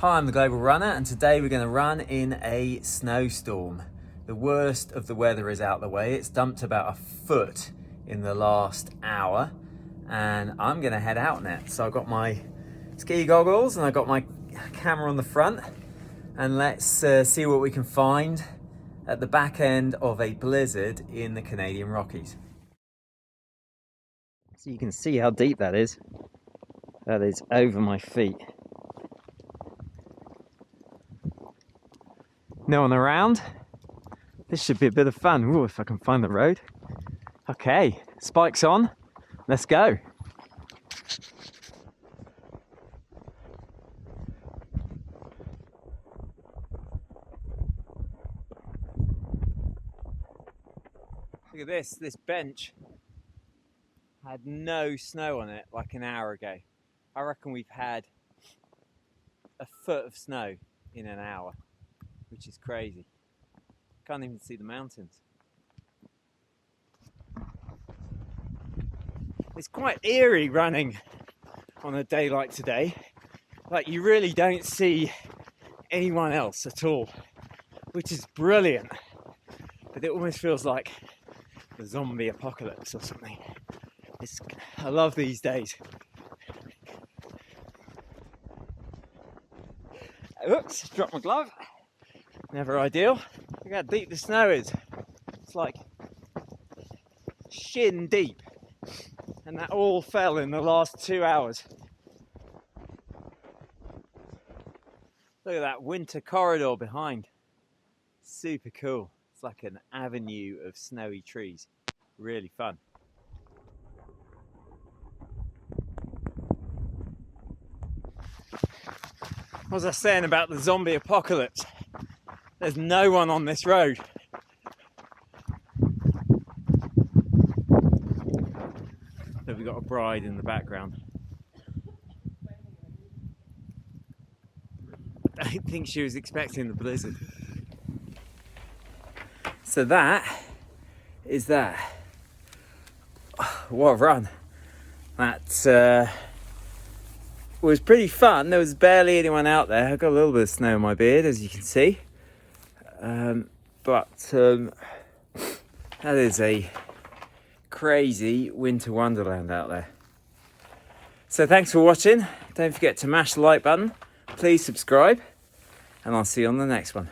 Hi, I'm the Global Runner, and today we're going to run in a snowstorm. The worst of the weather is out the way. It's dumped about a foot in the last hour, and I'm going to head out in it. So I've got my ski goggles and I've got my camera on the front, and let's see what we can find at the back end of a blizzard in the Canadian Rockies. So you can see how deep that is. That is over my feet. No one around. This should be a bit of fun. Ooh, if I can find the road. Okay, spikes on. Let's go. Look at this. This bench had no snow on it like an hour ago. I reckon we've had a foot of snow in an hour, which is crazy. Can't even see the mountains. It's quite eerie running on a day like today. Like, you really don't see anyone else at all, which is brilliant. But it almost feels like the zombie apocalypse or something. I love these days. Oops, dropped my glove. Never ideal. Look how deep the snow is. It's like shin deep. And that all fell in the last 2 hours. Look at that winter corridor behind. Super cool. It's like an avenue of snowy trees. Really fun. What was I saying about the zombie apocalypse? There's no one on this road. So we've got a bride in the background. I don't think she was expecting the blizzard. So that is that. What a run. That was pretty fun. There was barely anyone out there. I got a little bit of snow in my beard, as you can see. But that is a crazy winter wonderland out there. So thanks for watching. Don't forget to mash the like button. Please subscribe, and I'll see you on the next one.